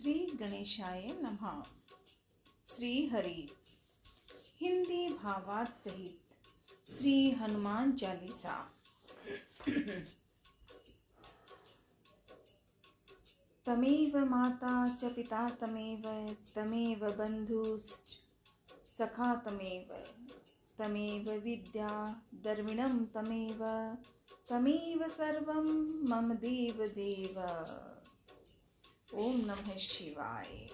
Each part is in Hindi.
श्री गणेशाय नमः। श्री हरि हिंदी भावार्थ सहित श्री हनुमान चालीसा। तमेव माता च पिता तमेव, तमेव बंधुश्च सखा तमेव, तमेव विद्या द्रविणं तमेव, तमेव सर्वं मम देव देव। ओम नमः शिवाय।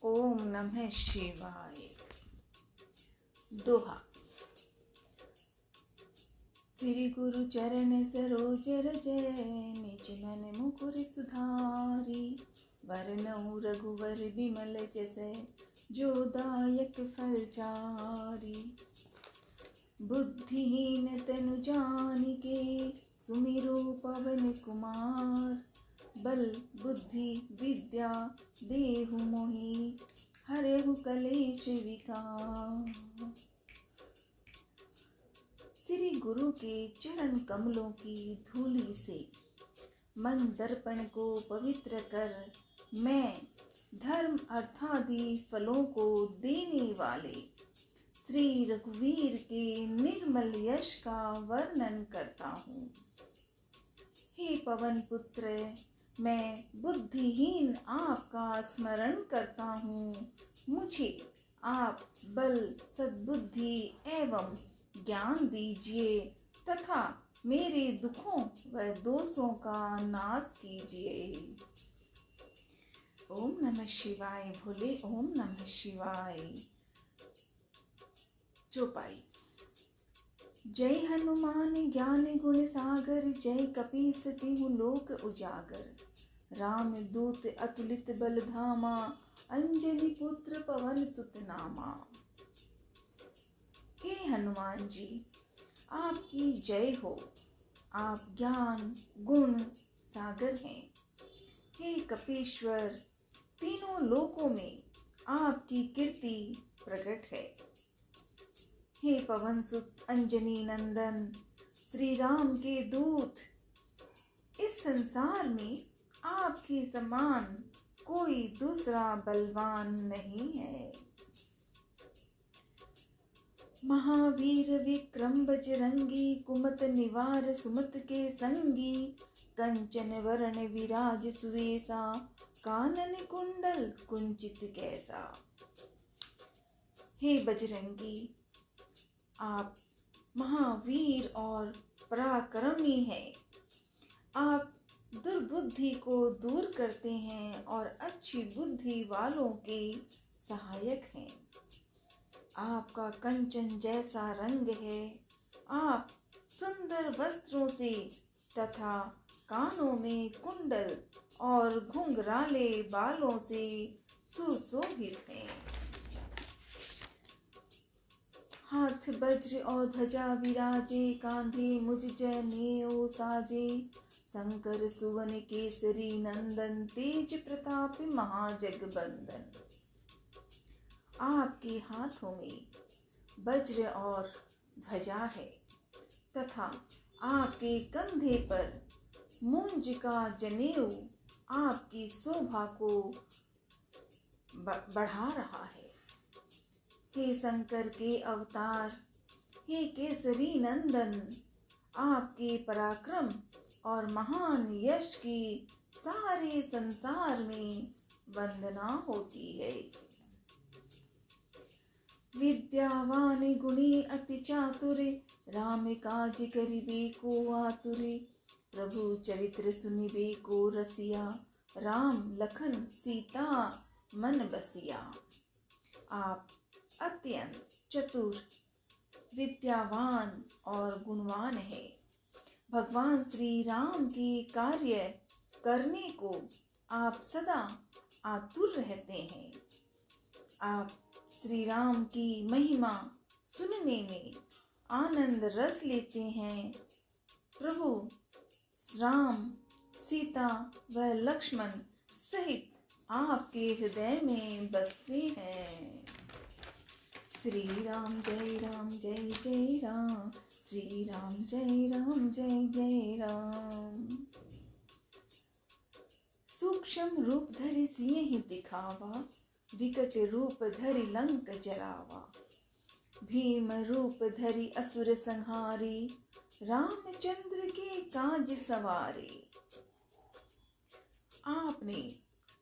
ओम नमः शिवाय। दोहा। श्री गुरु चरण सरोज रज, निज मन मुकुर सुधारी। वरनउँ रघुवर बिमल जस, जो दायक फल चारि। बुद्धिहीन तनु जानिके, सुमिरो पवन कुमार। बल बुद्धि विद्या देहु मोहि, हरहु कलेश विकार। श्री गुरु के चरण कमलों की धूलि से मन दर्पण को पवित्र कर, मैं धर्म अर्थादि फलों को देने वाले श्री रघुवीर के निर्मल यश का वर्णन करता हूँ। हे पवन पुत्र, मैं बुद्धिहीन आपका स्मरण करता हूँ। मुझे आप बल, सद्बुद्धि एवं ज्ञान दीजिए तथा मेरे दुखों व दोषों का नाश कीजिए। ओम नमः शिवाय भोले। ओम नमः शिवाय। चौपाई। जय हनुमान ज्ञान गुण सागर, जय कपीस तिहु लोक उजागर। राम दूत अतुलित बल धामा, अंजनी पुत्र पवन सुत नामा। हे हनुमान जी, आपकी जय हो। आप ज्ञान गुण सागर हैं। हे कपीश्वर, तीनों लोकों में आपकी कीर्ति प्रकट है। हे पवन सुत अंजनी नंदन, श्री राम के दूत, इस संसार में आपके समान कोई दूसरा बलवान नहीं है। महावीर विक्रम बजरंगी, कुमत निवार सुमत के संगी। कंचन वरण विराज सुवेसा, कानन कुंडल कुंचित कैसा। हे बजरंगी, आप महावीर और पराक्रमी हैं। आप दुर्बुद्धि को दूर करते हैं और अच्छी बुद्धि वालों के सहायक हैं। आपका कंचन जैसा रंग है। आप सुंदर वस्त्रों से तथा कानों में कुंडल और घुंघराले बालों से सुशोभित हैं। हाथ वज्र और ध्वजा विराजे, कांधे मुझ जनेऊ साजे। शंकर सुवन केसरी नंदन, तेज प्रताप महाजगबंदन। आपके हाथों में वज्र और ध्वजा है तथा आपके कंधे पर मुंज का जनेऊ आपकी शोभा को बढ़ा रहा है। हे शंकर के अवतार, हे केसरी नंदन, आपके पराक्रम और महान यश की सारे संसार में वंदना होती है। विद्यावान गुणी अति चातुर, राम काज करिबे को आतुर। प्रभु चरित्र सुनिबे को रसिया, राम लखन सीता मन बसिया। आप अत्यंत चतुर, विद्यावान और गुणवान है। भगवान श्री राम के कार्य करने को आप सदा आतुर रहते हैं। आप श्री राम की महिमा सुनने में आनंद रस लेते हैं। प्रभु राम, सीता व लक्ष्मण सहित आपके हृदय में बसते हैं। श्री राम जय राम जय जय राम, श्री राम जय जय राम। सूक्ष्म रूप धरि सिंह दिखावा, विकट रूप धरि लंक जरावा। भीम रूप धरि असुर संहारी, रामचंद्र के काज सवारे। आपने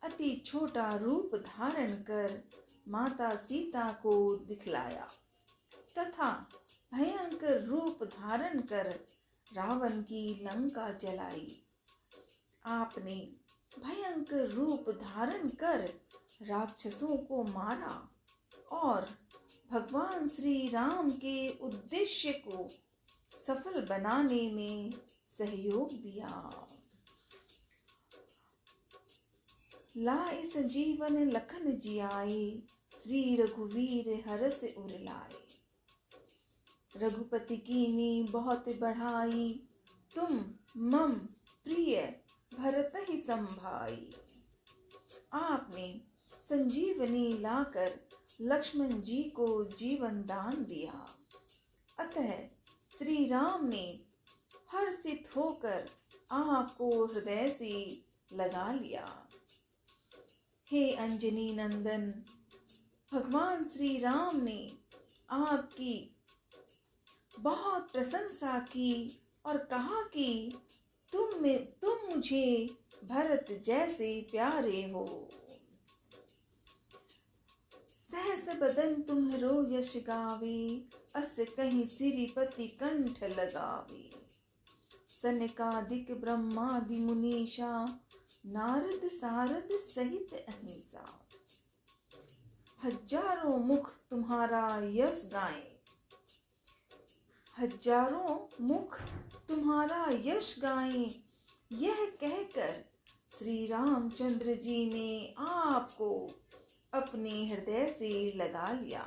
अति छोटा रूप धारण कर माता सीता को दिखलाया तथा भयंकर रूप धारण कर रावण की लंका जलाई। आपने भयंकर रूप धारण कर राक्षसों को मारा और भगवान श्री राम के उद्देश्य को सफल बनाने में सहयोग दिया। लाए संजीवन लखन जियाए, श्री रघुवीर हरष उर लाए। रघुपति कीनी बहुत बढ़ाई, तुम मम प्रिय भरत ही संभाई। आपने संजीवनी लाकर लक्ष्मण जी को जीवन दान दिया। अतः श्री राम ने हर्षित होकर आपको हृदय से लगा लिया। हे अंजनी नंदन, भगवान श्री राम ने आपकी बहुत प्रशंसा की और कहा कि तुम मुझे भरत जैसे प्यारे हो। सहस बदन तुम्हरो यश गावे, अस कहीं सिरिपति कंठ लगावे। सनकादिक ब्रह्मादि मुनीषा, नारद सारद सहित अहिंसा। हजारों मुख तुम्हारा यश गाएं, हजारों मुख तुम्हारा यश गाएं। यह कहकर श्री रामचंद्र जी ने आपको अपने हृदय से लगा लिया।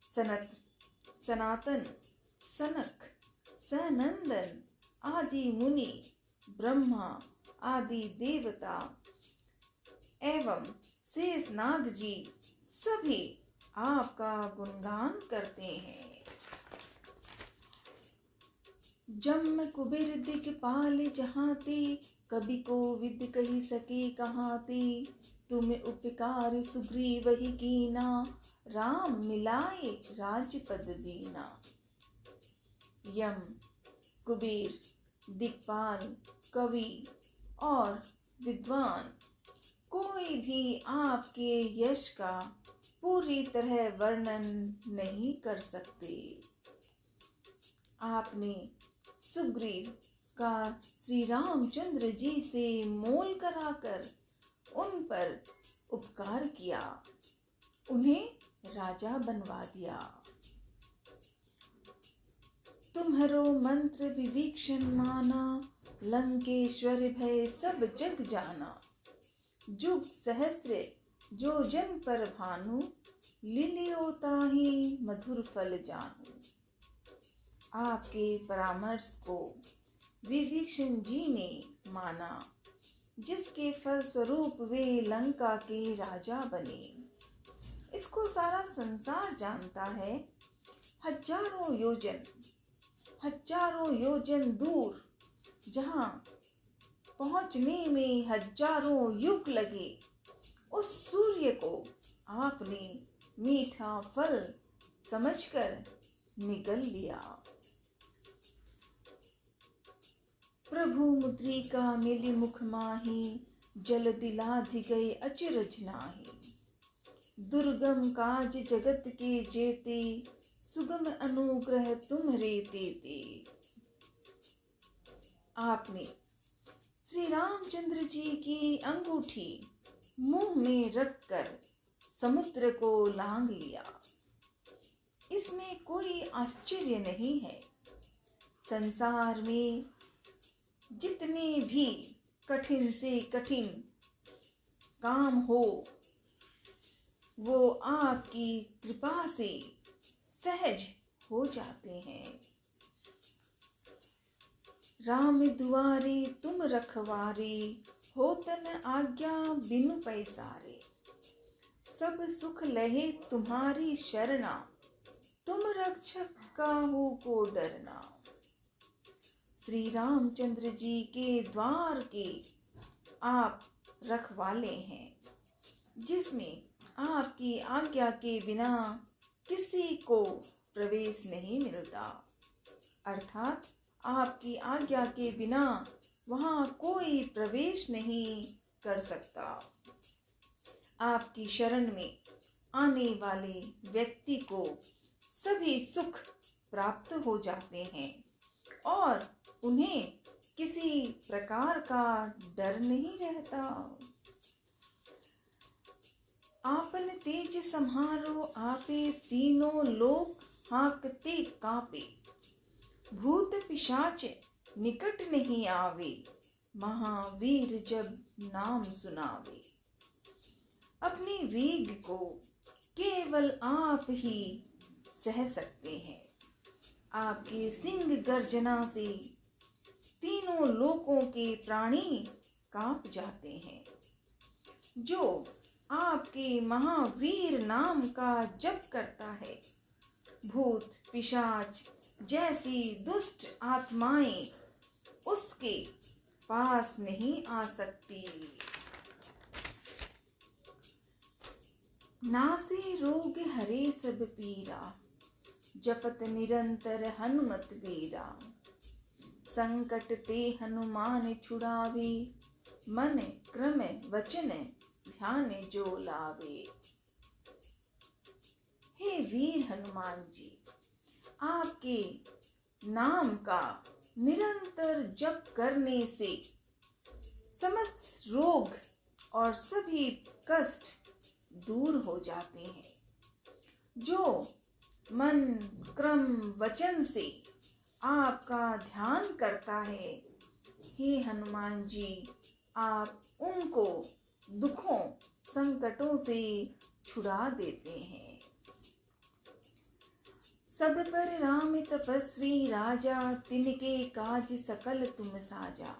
सनातन, सनक, सनंदन आदि मुनि, ब्रह्मा आदि देवता एवं शेषनाग जी सभी आपका गुणगान करते हैं। जम कुबेर दिगपाल जहांते, कवि को विद कही सके कहाते। तुम उपकार सुग्रीव ही कीना, राम मिलाए राजपद दीना। यम, कुबेर, दिक्पाल, कवि और विद्वान कोई भी आपके यश का पूरी तरह वर्णन नहीं कर सकते। आपने सुग्रीव का श्री रामचंद्र जी से मोल कराकर उन पर उपकार किया, उन्हें राजा बनवा दिया। तुम्हरो मंत्र विभीषण माना, लंकेश्वर भय सब जग जाना। जुग सहस्त्र जो जन पर भानु, लिलियो ताहि मधुर फल जानू। आपके परामर्श को विभीषण जी ने माना, जिसके फल स्वरूप वे लंका के राजा बने। इसको सारा संसार जानता है। हजारों योजन दूर जहां पहुंचने में हजारों युग लगे, उस सूर्य को आपने मीठा फल समझकर निगल लिया। प्रभु मुद्रिका मिली मुख माही, जल दिलाधि गए अचरज नाही। दुर्गम काज जगत के जेते, सुगम अनुग्रह तुम्हरे तेते। आपने श्री रामचंद्र जी की अंगूठी मुंह में रखकर समुद्र को लांघ लिया। इसमें कोई आश्चर्य नहीं है। संसार में जितने भी कठिन से कठिन काम हो, वो आपकी कृपा से सहज हो जाते हैं। राम दुआरे तुम रखवारे, होतन आज्ञा बिनु पैसारे। सब सुख लहे तुम्हारी शरणा, तुम रक्षक काहू को डरना। श्री रामचंद्र जी के द्वार के आप रखवाले हैं, जिसमें आपकी आज्ञा के बिना किसी को प्रवेश नहीं मिलता। अर्थात आपकी आज्ञा के बिना वहाँ कोई प्रवेश नहीं कर सकता। आपकी शरण में आने वाले व्यक्ति को सभी सुख प्राप्त हो जाते हैं और उन्हें किसी प्रकार का डर नहीं रहता। आपन तेज सम्हारो आपे, तीनों लोक हाँकते कांपे। भूत पिशाच निकट नहीं आवे, महावीर जब नाम सुनावे। अपने वेग को केवल आप ही सह सकते हैं। आपके सिंह गर्जना से तीनों लोकों के प्राणी कांप जाते हैं। जो आपके महावीर नाम का जप करता है, भूत पिशाच जैसी दुष्ट आत्माएं उसके पास नहीं आ सकती। नासे रोग हरे सब पीरा, जपत निरंतर हनुमत बीरा। संकट ते हनुमान छुड़ावे, मन क्रम वचन ध्यान जो लावे। हे वीर हनुमान जी, आपके नाम का निरंतर जप करने से समस्त रोग और सभी कष्ट दूर हो जाते हैं। जो मन क्रम वचन से आपका ध्यान करता है, हे हनुमान जी, आप उनको दुखों संकटों से छुड़ा देते हैं। सब पर राम तपस्वी राजा, तिनके काज सकल तुम साजा।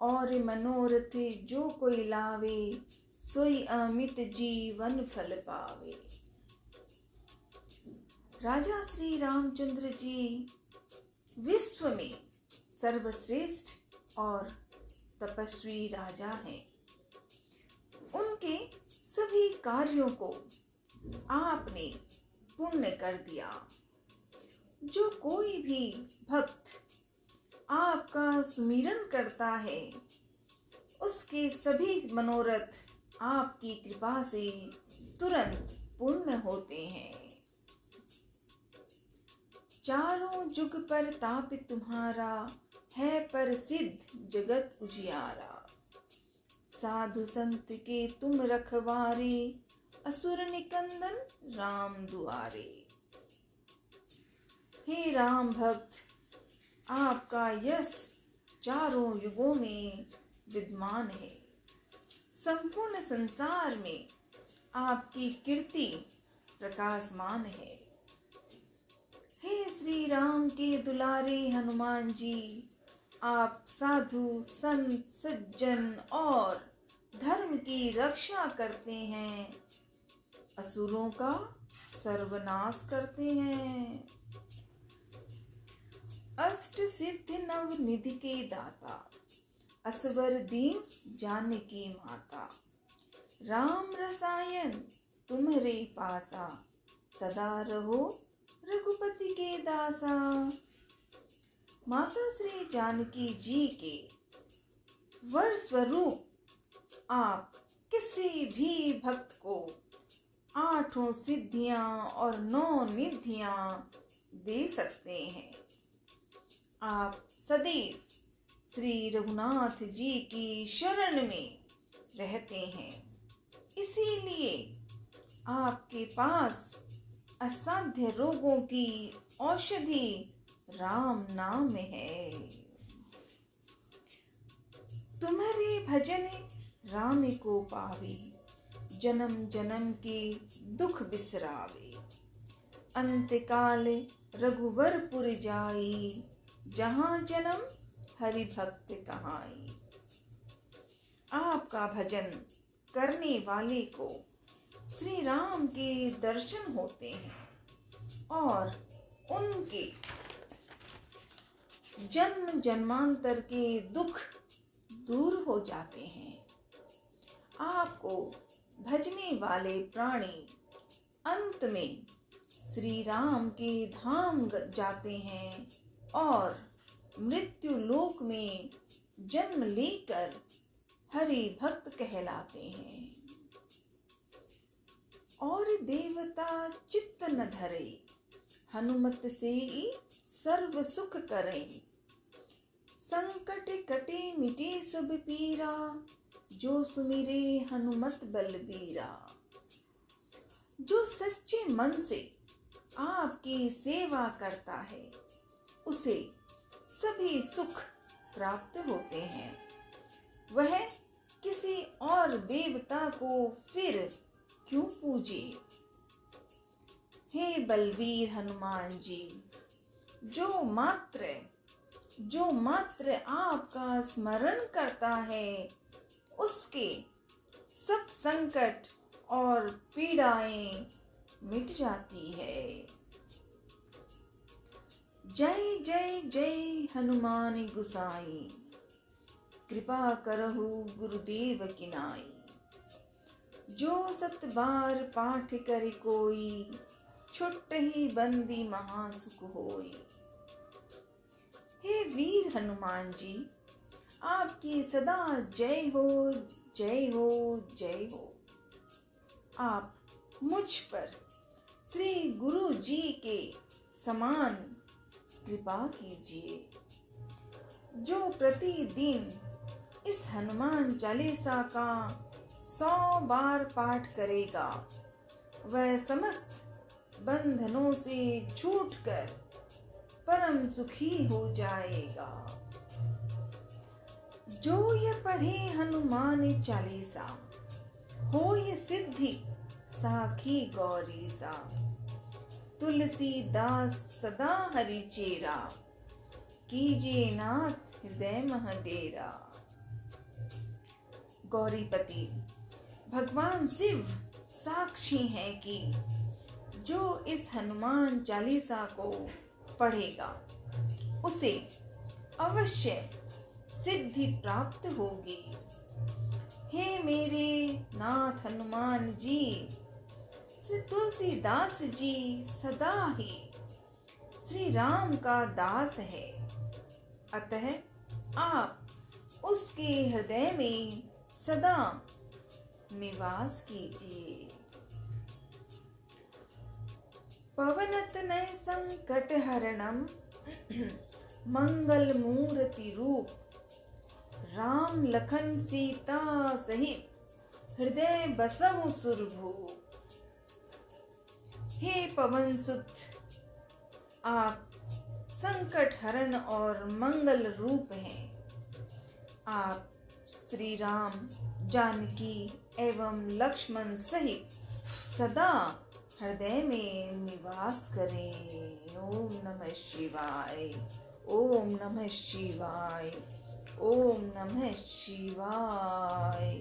और मनोरथ जो कोई लावे, सोई अमित जीवन फल पावे। राजा श्री रामचंद्र जी विश्व में सर्वश्रेष्ठ और तपस्वी राजा हैं। उनके सभी कार्यों को आपने पूर्ण कर दिया। जो कोई भी भक्त आपका सुमिरन करता है, उसके सभी मनोरथ आपकी कृपा से तुरंत पूर्ण होते हैं। चारों जुग पर ताप तुम्हारा, है प्रसिद्ध जगत उजियारा। साधु संत के तुम रखवारे, असुर निकंदन राम दुआरे। हे राम भक्त, आपका यश चारों युगों में विद्यमान है। संपूर्ण संसार में आपकी कीर्ति प्रकाशमान है। हे श्री राम के दुलारे हनुमान जी, आप साधु संत सज्जन और धर्म की रक्षा करते हैं, असुरों का सर्वनाश करते हैं। अष्ट सिद्धि नव निधि के दाता, असवर दीन जानकी माता। राम रसायन तुम्हारे पासा, सदा रहो रघुपति के दासा। माता श्री जानकी जी के वर स्वरूप आप किसी भी भक्त को 8 सिद्धियां और 9 निधियां दे सकते हैं। आप सदैव श्री रघुनाथ जी की शरण में रहते हैं, इसीलिए आपके पास असाध्य रोगों की औषधि राम नाम है। तुम्हारे भजन राम को पावे, जन्म जन्म के दुख बिसरावे। अंत काल रघुवरपुर जाई, जहाँ जन्म हरि भक्त कहाई। आपका भजन करने वाले को श्री राम के दर्शन होते हैं और उनके जन्म जन्मांतर के दुख दूर हो जाते हैं। आपको भजने वाले प्राणी अंत में श्री राम के धाम जाते हैं और मृत्यु लोक में जन्म लेकर हरि भक्त कहलाते हैं। और देवता चित्त न धरे, हनुमत से ही सर्व सुख करे। संकट कटे मिटे सब पीरा, जो सुमिरे हनुमत बलबीरा। जो सच्चे मन से आपकी सेवा करता है, उसे सभी सुख प्राप्त होते हैं। वह किसी और देवता को फिर क्यों पूजे। हे बलवीर हनुमान जी, जो मात्र आपका स्मरण करता है, उसके सब संकट और पीड़ाएं मिट जाती है। जय जय जय हनुमान गुसाई, कृपा करहु गुरुदेव की नाई। जो 7 बार पाठ करे कोई, छुट ही बंदी महासुख होई। हे वीर हनुमान जी, आपकी सदा जय हो, जय हो, जय हो। आप मुझ पर श्री गुरु जी के समान कृपा कीजिए। जो प्रतिदिन इस हनुमान चालीसा का 100 बार पाठ करेगा, वह समस्त बंधनों से छूटकर परम सुखी हो जाएगा। जो ये पढ़े हनुमान चालीसा, हो ये सिद्धि साखी गौरी सा। तुलसीदास सदा हरि चेरा, कीजिए नाथ हृदय मह डेरा। गौरीपति भगवान शिव साक्षी हैं कि जो इस हनुमान चालीसा को पढ़ेगा, उसे अवश्य सिद्धि प्राप्त होगी। हे मेरे नाथ हनुमान जी, श्री तुलसीदास जी सदा ही श्री राम का दास है, अतः आप उसके हृदय में सदा निवास कीजिए। पवनतनय संकट हरणम, मंगल मूर्ति रूप। राम लखन सीता सहित हृदय बसहु सुरभूप। हे पवन सुत, आप संकट हरण और मंगल रूप हैं। आप श्री राम, जानकी एवं लक्ष्मण सहित सदा हृदय में निवास करें। ओम नमः शिवाय, ओम नमः शिवाय, ओम नमः शिवाय।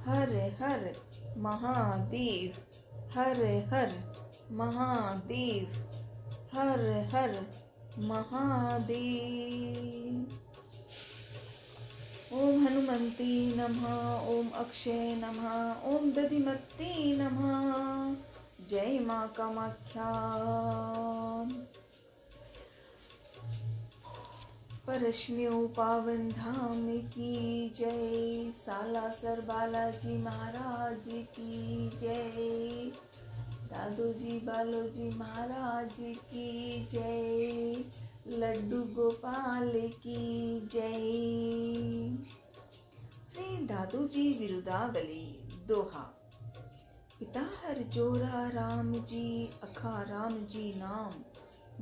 हर हर महादेव, हर हर महादेव, हर हर महादेव। ओम हनुमते नमः, ओम अक्षय नमः, ओम दधिमते नमः। जय मां कामाख्या। परशन्यो पावन धाम की जय। सालासर बालाजी महाराज की जय। दादोजी बालोजी महाराज की जय। लड्डू गोपाल की जय। श्री दादोजी विरुदावली दोहा। पिता हर जोड़ा राम जी, अखा राम जी नाम।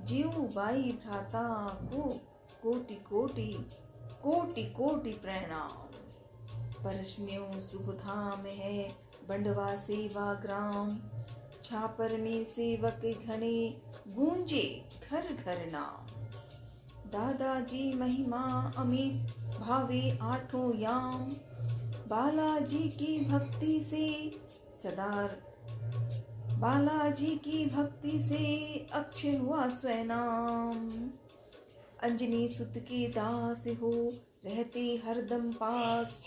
जीव बाई भ्राता को कोटि कोटि कोटि कोटि प्रणाम। परशन्यो शुभ धाम है, बंडवा सेवा ग्राम। छापर में सेवक घने, गूंजे घर घर नाम। दादाजी महिमा अमित, भावे 8 याम। बालाजी की भक्ति से सदार, बालाजी की भक्ति से अक्षय हुआ स्वयं नाम। अंजनी सुत के दास हो, रहते हरदम पास,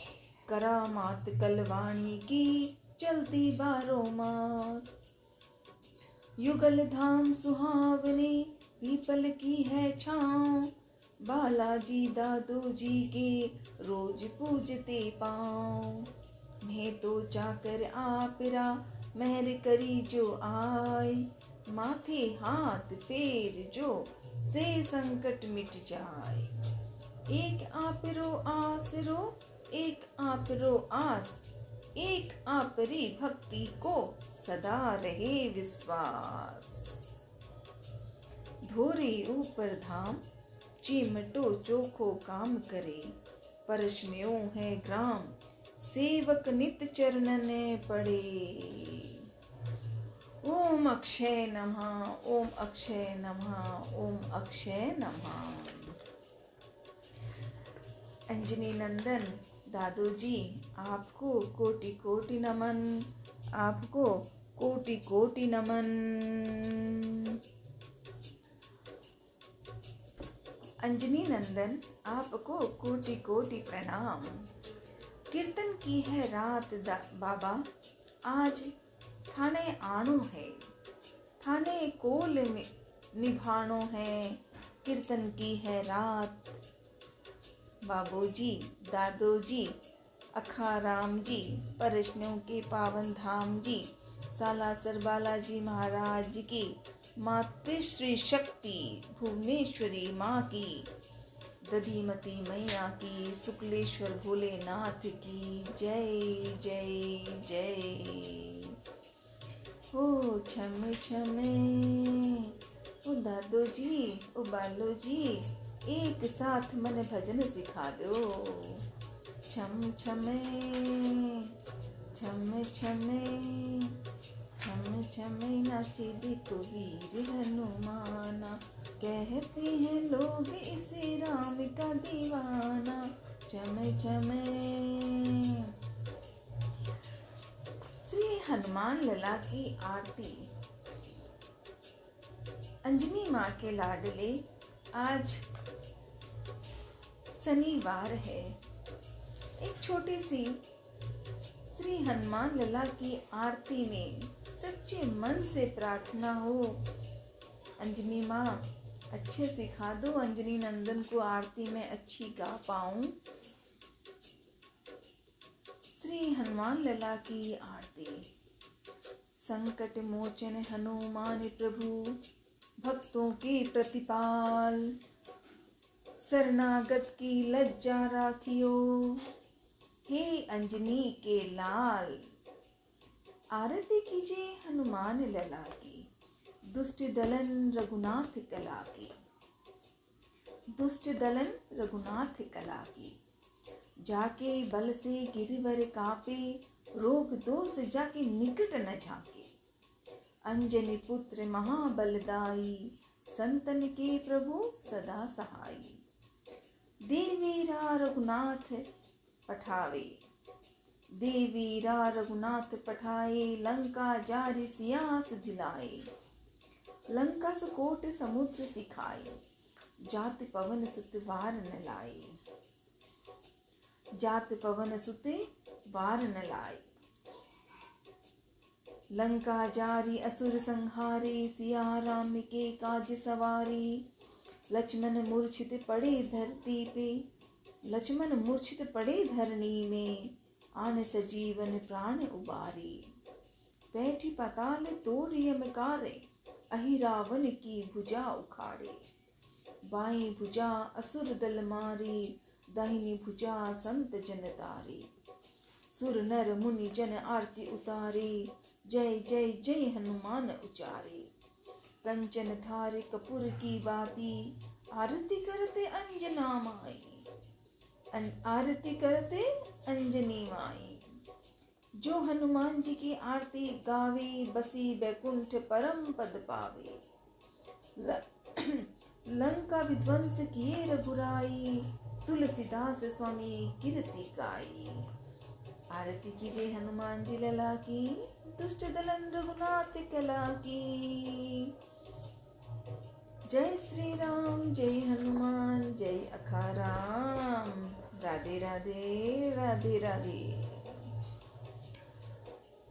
करामात कलवाणी की चलती 12 मास। युगल धाम सुहावने पीपल की है छाँव, बालाजी दादू जी के रोज पूजते पाँव। मैं तो चाकर आपरा मेहर करी जो आए, माथे हाथ फेर जो से संकट मिट जाए। एक आपरो आसरो, एक आपरो आस, एक आपरी भक्ति को सदा रहे विश्वास। धोरे ऊपर धाम चिमटो चोखो काम करे, परश्म्यों है ग्राम सेवक नित चरणन पड़े। ओम अक्षय नमः, ओम अक्षय नमः, ओम अक्षय नमः। अंजनी नंदन दादू जी, आपको कोटि कोटि नमन, आपको कोटि कोटि नमन। अंजनी नंदन, आपको कोटि कोटि प्रणाम। कीर्तन की है रात बाबा, आज थाने आणो है, थाने कोल में निभानो है। कीर्तन की है रात बाबूजी, दादोजी, अखाराम जी, परश्नों के पावन धाम जी, सालासर बालाजी महाराज की, मातृश्री शक्ति भुवनेश्वरी माँ की, दधीमती मैया की, शुक्लेश्वर भोलेनाथ की जय जय जय। ओ छम छमे, ओ दादो जी, ओ बालो जी, एक साथ मन भजन सिखा दो। छम छमे, छम छमे, छम छमे नाचे देखो वीर हनुमाना, कहते हैं लोग इसे राम का दीवाना। छम छमे। श्री हनुमान लला की आरती। अंजनी माँ के लाडले, आज शनिवार है। एक छोटी सी श्री हनुमान लला की आरती में सच्चे मन से प्रार्थना हो। अंजनी माँ अच्छे सिखा दो, अंजनी नंदन को आरती में अच्छी गा पाऊं। श्री हनुमान लला की आरती। संकट मोचन हनुमान प्रभु, भक्तों के प्रतिपाल, शरणागत की लज्जा राखियो, हे अंजनी के लाल। आरती कीजिए हनुमान लला की, दुष्ट दलन रघुनाथ कला की, दुष्ट दलन रघुनाथ कला की। जाके बल से गिरवर कापे, रोग दोष जाके निकट न झाके। अंजनी पुत्र महाबलदाई, संतन के प्रभु सदा सहाई। देवीरा रघुनाथ पठावे, देवीरा रघुनाथ पठाए, लंका जारि सियास दिलाए। लंका सुकोट समुद्र सिखाए, जात पवन सुत वार न लाए। जात पवन सुत वार न लाए। लंका जारी असुर संहारे, सिया राम के काज सवारी। लक्ष्मण मूर्छित पड़े धरती पे, लक्ष्मण मूर्छित पड़े धरणी में, आन सजीवन प्राण उबारे। बैठी पाताल तोड़ यमकारे, अहि रावण की भुजा उखाड़े। बाई भुजा असुर दल मारे, दाहिनी भुजा संत जन तारे। सुर नर मुनि जन आरती उतारे, जय जय जय हनुमान उचारे। कंचन थार कपूर की बाती, आरती करते अंजना माई। आरती करते अंजनी माई। जो हनुमान जी की आरती गावे, बसी बैकुंठ परम पद पावे। लंका विध्वंस किए रघुराई, तुलसीदास स्वामी कीर्ति गाई। आरती कीजिए हनुमान जी लला की, दुष्ट दलन रघुनाथ कला की। जय श्री राम, जय हनुमान, जय अखाराम। राधे राधे राधे राधे।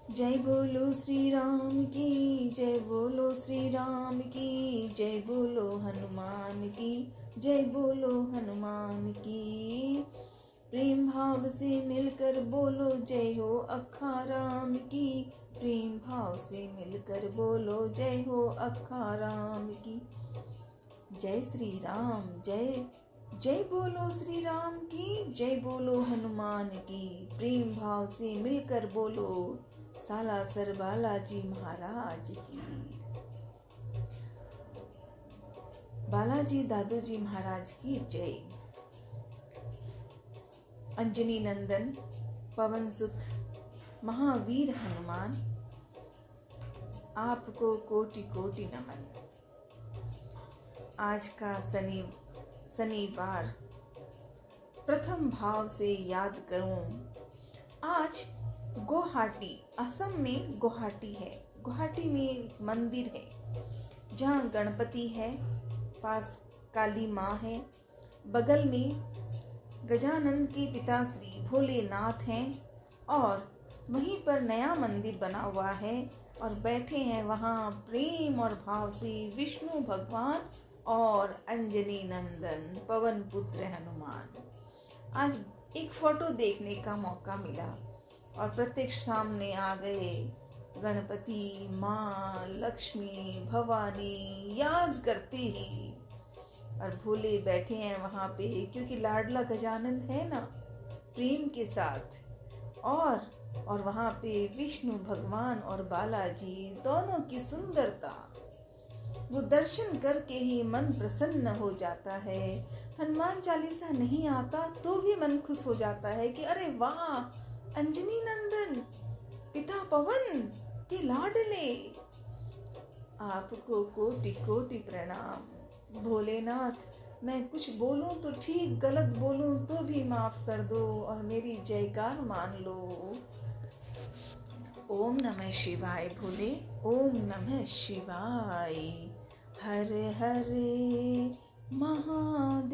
जय बोलो श्री राम की, जय बोलो श्री राम की, जय बोलो हनुमान की, जय बोलो हनुमान की। प्रेम भाव से मिलकर बोलो जय हो अक्खा राम की, प्रेम भाव से मिलकर बोलो जय हो अक्खा राम की। जय श्री राम, जय जय बोलो श्री राम की, जय बोलो हनुमान की, प्रेम भाव से मिलकर बोलो सालासर बालाजी महाराज की। बालाजी दादोजी महाराज की जय। अंजनी नंदन पवन सुत महावीर हनुमान, आपको कोटि कोटि नमन। आज का शनिवार प्रथम भाव से याद करूं। आज गुवाहाटी, असम में गुवाहाटी है। गुवाहाटी में एक मंदिर है जहाँ गणपति है, पास काली माँ है, बगल में गजानंद के पिता श्री भोलेनाथ हैं और वहीं पर नया मंदिर बना हुआ है और बैठे हैं वहाँ प्रेम और भाव से विष्णु भगवान और अंजनी नंदन पवन पुत्र हनुमान। आज एक फोटो देखने का मौका मिला और प्रत्यक्ष सामने आ गए गणपति, माँ लक्ष्मी, भवानी याद करते ही, और भोले बैठे हैं वहाँ पे क्योंकि लाडला गजानंद है ना प्रेम के साथ, और वहाँ पे विष्णु भगवान और बालाजी दोनों की सुंदरता, वो दर्शन करके ही मन प्रसन्न हो जाता है। हनुमान चालीसा नहीं आता तो भी मन खुश हो जाता है कि अरे वाह, अंजनी नंदन पिता पवन के लाडले, आपको कोटि कोटि प्रणाम। भोलेनाथ, मैं कुछ बोलूं तो ठीक, गलत बोलूं तो भी माफ कर दो और मेरी जयकार मान लो। ओम नमः शिवाय भोले, ओम नमः शिवाय। हर हर महादेव।